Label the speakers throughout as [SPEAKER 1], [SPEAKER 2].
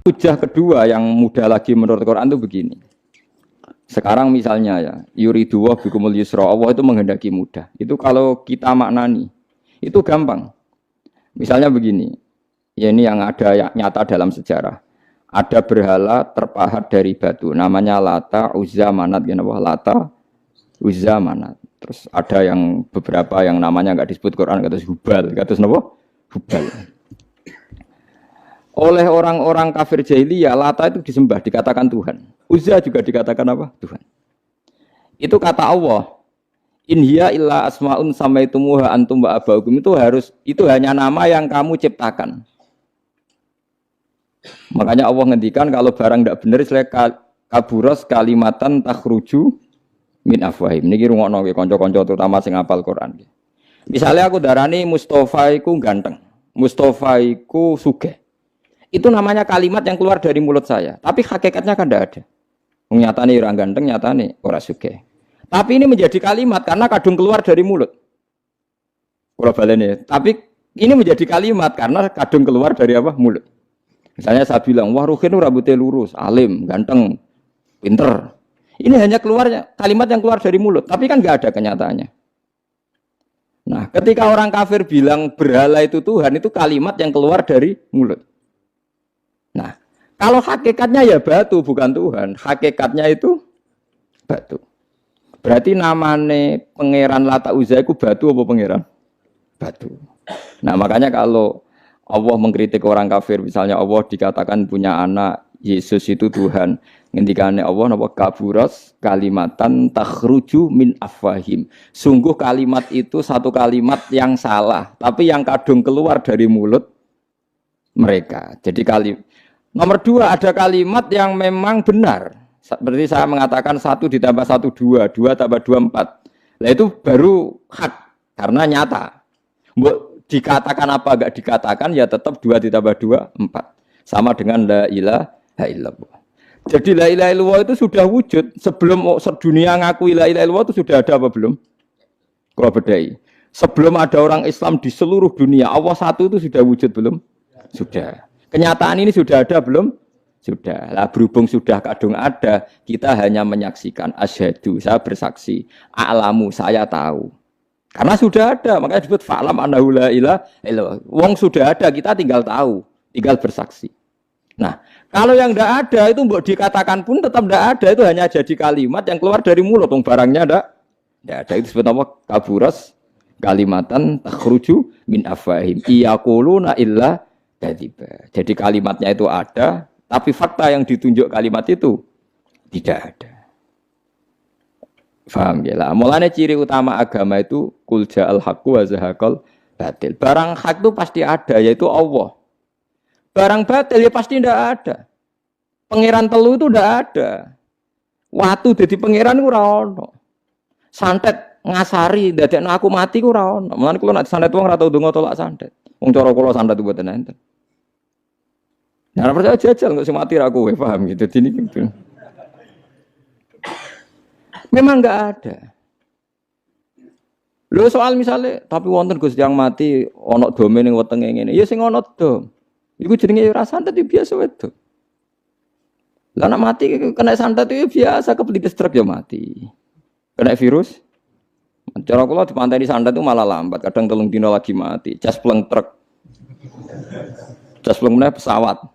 [SPEAKER 1] Hujah kedua yang mudah lagi menurut Quran itu begini. Sekarang misalnya ya, yuridu wa bikumul yusra, Allah itu menghendaki mudah. Itu kalau kita maknani, itu gampang. Misalnya begini, ya ini yang ada nyata dalam sejarah. Ada berhala terpahat dari batu, namanya Lata, Uzza, Manat, Lata, Uzza, Manat. Terus ada yang beberapa yang namanya nggak disebut Quran, kata Hubal, kata apa? Hubal. Oleh orang-orang kafir jahiliyah, Lata itu disembah, dikatakan Tuhan. Uzza juga dikatakan apa? Tuhan. Itu kata Allah. In hiya illa asmaun samaitumuha antum wa abaukum, itu hanya nama yang kamu ciptakan. Makanya Allah ngendikan kalau barang tidak benar istilah kaburos kalimatan takhruju min afwahim. Niki rungokno nggih kanca-kanca terutama sing hafal Quran. Misalnya aku darani Mustafa iku ganteng, Mustafa iku sugih. Itu namanya kalimat yang keluar dari mulut saya, tapi hakikatnya kan tidak ada. Nyatane ora ganteng, nyatane ora sugih. Tapi ini menjadi kalimat karena kadung keluar dari mulut. Kula baleni, tapi ini menjadi kalimat karena kadung keluar dari apa? Mulut. Misalnya saya bilang, wah Ruhin rambutnya lurus, alim, ganteng, pinter. Ini hanya keluarnya kalimat yang keluar dari mulut, tapi kan nggak ada kenyataannya. Nah, ketika orang kafir bilang berhala itu Tuhan, itu kalimat yang keluar dari mulut. Nah, kalau hakikatnya ya batu bukan Tuhan, hakikatnya itu batu. Berarti namane pangeran Lata Uzza itu batu apa pangeran? Batu. Nah, makanya kalau Allah mengkritik orang kafir, misalnya Allah dikatakan punya anak, Yesus itu Tuhan. Ngendikane Allah napa kaburas kalimatan takhruju min afwahim. Sungguh kalimat itu satu kalimat yang salah, tapi yang kadung keluar dari mulut mereka. Jadi nomor dua, ada kalimat yang memang benar. Seperti saya mengatakan 1 ditambah 1 2, 2 tambah 2 4. Nah itu baru hak karena nyata. Dikatakan apa enggak dikatakan ya tetap 2 ditambah 2 4. Sama dengan la ilaha illallah. Jadi la ilaha illallah itu sudah wujud sebelum sedunia ngakui la ilaha illallah itu sudah ada apa belum? Kalau bedai. Sebelum ada orang Islam di seluruh dunia, Allah satu itu sudah wujud belum? Sudah. Kenyataan ini sudah ada belum? Sudah. Lah berhubung sudah kadung ada, kita hanya menyaksikan asyhadu, saya bersaksi, a'lamu, saya tahu. Karena sudah ada, makanya disebut fa'lam annahu la ilaha illallah. Wong sudah ada, kita tinggal tahu, tinggal bersaksi. Nah, kalau yang tidak ada itu mbok dikatakan pun tetap tidak ada, itu hanya jadi kalimat yang keluar dari mulut, wong barangnya tidak ada. Itu disebut apa? Kaburas kalimatan takhruju min afwahim. Iyaquluna illa kadiba. Jadi kalimatnya itu ada, tapi fakta yang ditunjuk kalimat itu tidak ada. Faham ya lah. Mulanya ciri utama agama itu kul ja'al haqqu wa zahaqal batil. Barang hak itu pasti ada, yaitu Allah. Barang batil ya pasti tidak ada. Pangeran telu itu tidak ada. Watu jadi pangeran ora ono. Santet ngasari dadekno aku mati ku ora ono. Mulane kula nek santet wong ora tau ndonga tolak santet. Wong cara kula santet mboten enten. Nah, percaya jajal nggak sih mati ra kowe, paham gitu. Jadi gitu. Memang nggak ada. Lho soal misalnya, tapi wonten Gus yang mati ono dome ning wetenge ngene. Ya sing ono dom. Iku jenenge ora santet biasa wedo. Lah nek mati kena santet itu biasa kepelitis truk ya mati. Kena virus. Cara kula dipanteni santet itu malah lambat, kadang 3 dina lagi mati. Cas pleng truk. Cas pleng meneh pesawat.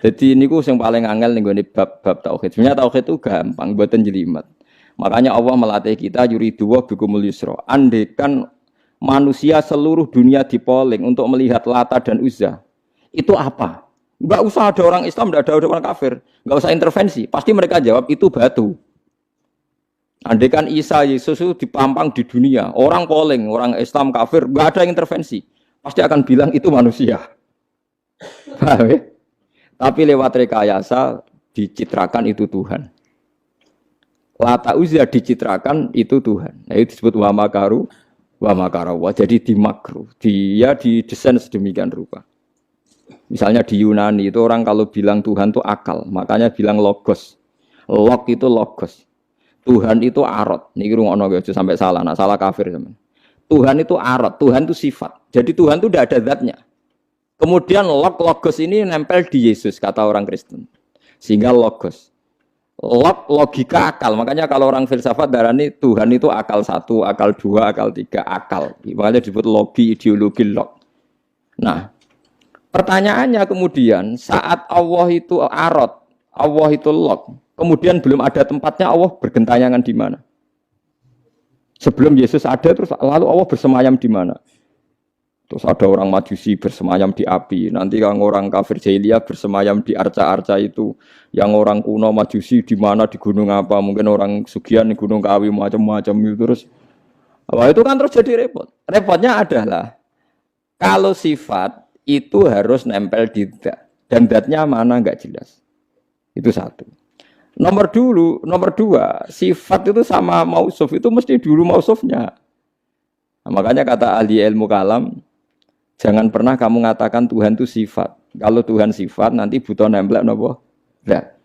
[SPEAKER 1] Jadi ini yang paling angel nih bab tauhid. Sebenarnya tauhid itu gampang, buatan jelimet. Makanya Allah melatih kita yuridu wa bikumul yusra. Andekan manusia seluruh dunia dipoling untuk melihat Lata dan Uzza, itu apa? Enggak usah ada orang Islam, enggak ada orang kafir, enggak usah intervensi. Pasti mereka jawab itu batu. Andekan Isa Yesus itu dipampang di dunia, orang poling, orang Islam kafir, enggak ada intervensi. Pasti akan bilang itu manusia. Paham ya? Tapi lewat rekayasa dicitrakan itu Tuhan. Lata Uzza dicitrakan itu Tuhan. Nah, itu disebut wa makaru wa makarawa. Jadi dimakru. Dia didesain sedemikian rupa. Misalnya di Yunani itu orang kalau bilang Tuhan itu akal, makanya bilang logos. Log itu logos. Tuhan itu arot. Niki rungokno aja sampai salah. Nah, salah kafir teman. Tuhan itu arot, Tuhan itu sifat. Jadi Tuhan itu tidak ada zatnya. Kemudian logos ini nempel di Yesus, kata orang Kristen. Sehingga logos. Logika akal. Makanya kalau orang filsafat darani Tuhan itu akal 1, akal 2, akal 3, akal. Makanya disebut logi, ideologi, log. Nah, pertanyaannya kemudian saat Allah itu arot, Allah itu log, kemudian belum ada tempatnya, Allah bergentayangan di mana? Sebelum Yesus ada terus lalu Allah bersemayam di mana? Terus ada orang Majusi bersemayam di api. Nanti yang orang kafir jahiliyah bersemayam di arca-arca itu. Yang orang kuno Majusi di mana, di gunung apa? Mungkin orang Sugian di Gunung Kawi macam-macam itu terus. Wah, itu kan terus jadi repot. Repotnya adalah kalau sifat itu harus nempel di dat. Dan datnya mana nggak jelas. Itu satu. Nomor dua, sifat itu sama mausuf itu mesti dulu mausufnya. Nah, makanya kata ahli ilmu kalam, jangan pernah kamu mengatakan Tuhan itu sifat. Kalau Tuhan sifat nanti butuh nempel napa? Zat.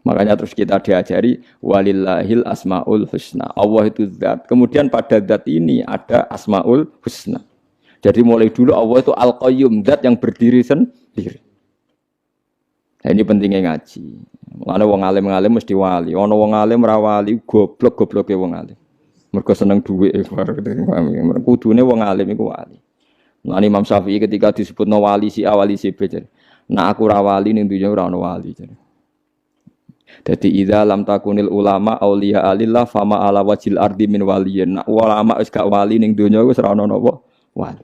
[SPEAKER 1] Makanya terus kita diajari walillahil asmaul husna. Allah itu zat. Kemudian pada zat ini ada asmaul husna. Jadi mulai dulu Allah itu al-qayyum, zat yang berdiri sendiri. Nah, ini pentingnya ngaji. Mulane wong alim-alim mesti wali. Ana wong alim ra wali, goblok-gobloke wong alim. Mergo seneng dhuwit. Kudune wong alim iku wali. Mulane Imam Syafi'i ketika disebutno wali si A wali si B. Nah aku ra wali ning dunya ora ana wali. Dadi idza lam takunil ulama auliya alillah fama ala wajil ardi min waliyin. Nah ulama wis gak wali ning dunya wis ora ana napa wali.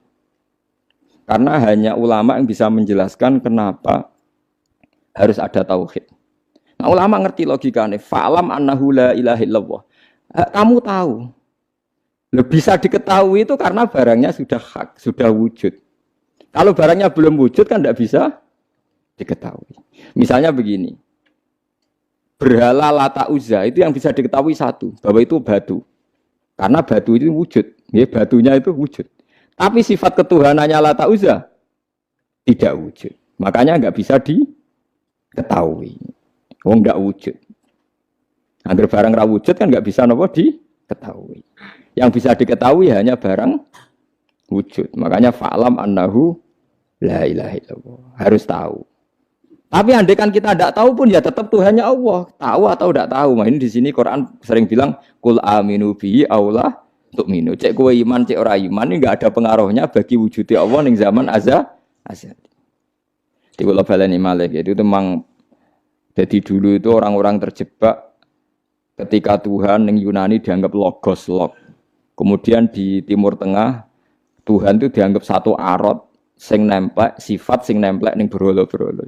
[SPEAKER 1] Karena hanya ulama yang bisa menjelaskan kenapa harus ada tauhid. Nah, ulama ngerti logikanya. Fa'lam annahu la ilaha illallah. Kamu tahu. Bisa diketahui itu karena barangnya sudah hak, sudah wujud. Kalau barangnya belum wujud kan tidak bisa diketahui. Misalnya begini. Berhala Lata Uzza itu yang bisa diketahui satu, bahwa itu batu. Karena batu itu wujud. Ya, batunya itu wujud. Tapi sifat ketuhanannya Lata Uzza tidak wujud. Makanya nggak bisa diketahui. Wong nggak wujud. Angger barang ra wujud kan nggak bisa napa diketahui. Yang bisa diketahui hanya barang wujud. Makanya fa'lam annahu la ilaha illallah. Harus tahu. Tapi andai kan kita tidak tahu pun ya tetap Tuhannya Allah. Tahu atau tidak tahu. Nah, ini di sini Quran sering bilang kul aminu bihi aula tu'minu. Cek kowe iman, cek ora iman ini enggak ada pengaruhnya bagi wujudnya Allah ning zaman azali. Di kula baleni malih itu memang jadi dulu itu orang-orang terjebak ketika Tuhan ning Yunani dianggap logos log. Kemudian di Timur Tengah Tuhan itu dianggap satu arot sing nemplek, sifat sing nemplek ning berhala-berhala.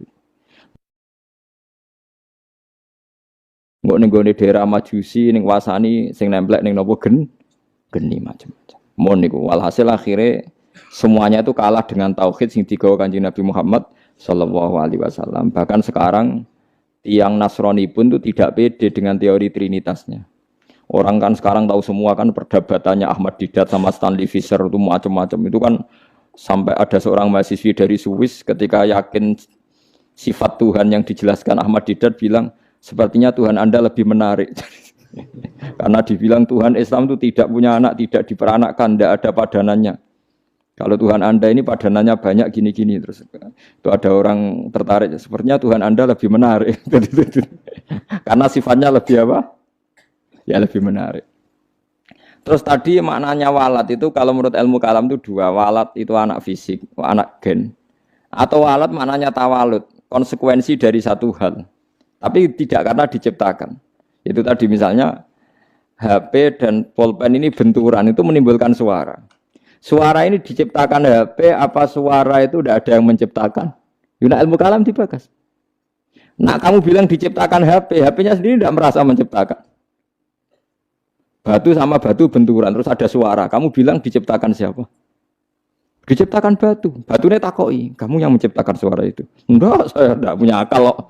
[SPEAKER 1] Nggak nenggone daerah Majusi ning wasani sing nemplek ning napa geni macam-macam. Mon niku walhasil akhirnya semuanya itu kalah dengan tauhid sing digawa Kanjeng Nabi Muhammad sallallahu alaihi wasallam. Bahkan sekarang tiang Nasrani pun itu tidak pede dengan teori trinitasnya. Orang kan sekarang tahu semua kan perdebatannya Ahmad Didat sama Stanley Fischer itu macam-macam. Itu kan sampai ada seorang mahasiswi dari Swiss ketika yakin sifat Tuhan yang dijelaskan Ahmad Didat bilang sepertinya Tuhan Anda lebih menarik. Karena dibilang Tuhan Islam itu tidak punya anak, tidak diperanakkan, tidak ada padanannya. Kalau Tuhan Anda ini padanannya banyak gini-gini terus. Itu ada orang tertarik. Sepertinya Tuhan Anda lebih menarik. Karena sifatnya lebih apa? Ya lebih menarik. Terus tadi maknanya walat itu kalau menurut ilmu kalam itu dua. Walat itu anak fisik, anak gen. Atau walat maknanya tawalud, konsekuensi dari satu hal. Tapi tidak karena diciptakan. Itu tadi misalnya HP dan pulpen ini benturan itu menimbulkan suara. Suara ini diciptakan HP apa suara itu tidak ada yang menciptakan? Yuna ilmu kalam dibahas. Nah kamu bilang diciptakan HP, HP-nya sendiri tidak merasa menciptakan. Batu sama batu benturan terus ada suara. Kamu bilang diciptakan siapa? Diciptakan batu. Batunya takoi. Kamu yang menciptakan suara itu. Enggak, saya tidak punya akal loh.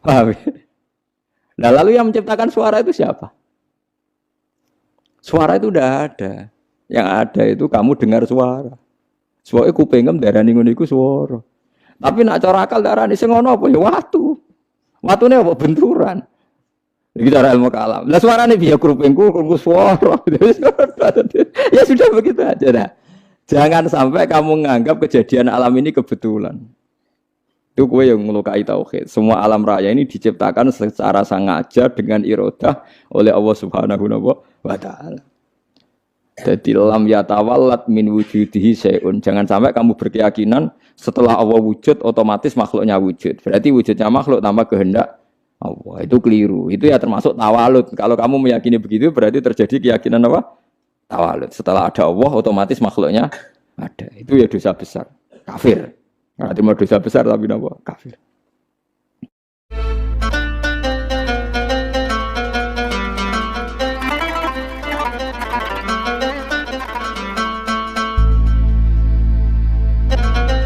[SPEAKER 1] Paham? Nah lalu yang menciptakan suara itu siapa? Suara itu udah ada. Yang ada itu kamu dengar suara. Soalnya kupingem darani ngono iku suara. Tapi nak cara akal darani sing ngono apa ya watu. Watune apa benturan. Iki cara ilmu kalam. Lah suarane piye kupingku suara. Ya sudah begitu aja dah. Jangan sampai kamu menganggap kejadian alam ini kebetulan. Itu kue yang melukai tauhid. Semua alam raya ini diciptakan secara sengaja dengan irodah oleh Allah Subhanahu wa Ta'ala. Jadi lam yatawallat min wujudihi syai'un. Jangan sampai kamu berkeyakinan setelah Allah wujud otomatis makhluknya wujud. Berarti wujudnya makhluk tanpa kehendak Allah. Itu keliru. Itu ya termasuk tawalud. Kalau kamu meyakini begitu berarti terjadi keyakinan apa? Tawalud. Setelah ada Allah otomatis makhluknya ada. Itu ya dosa besar. Kafir. Nah, terima dosa besar tapi apa? Kafir.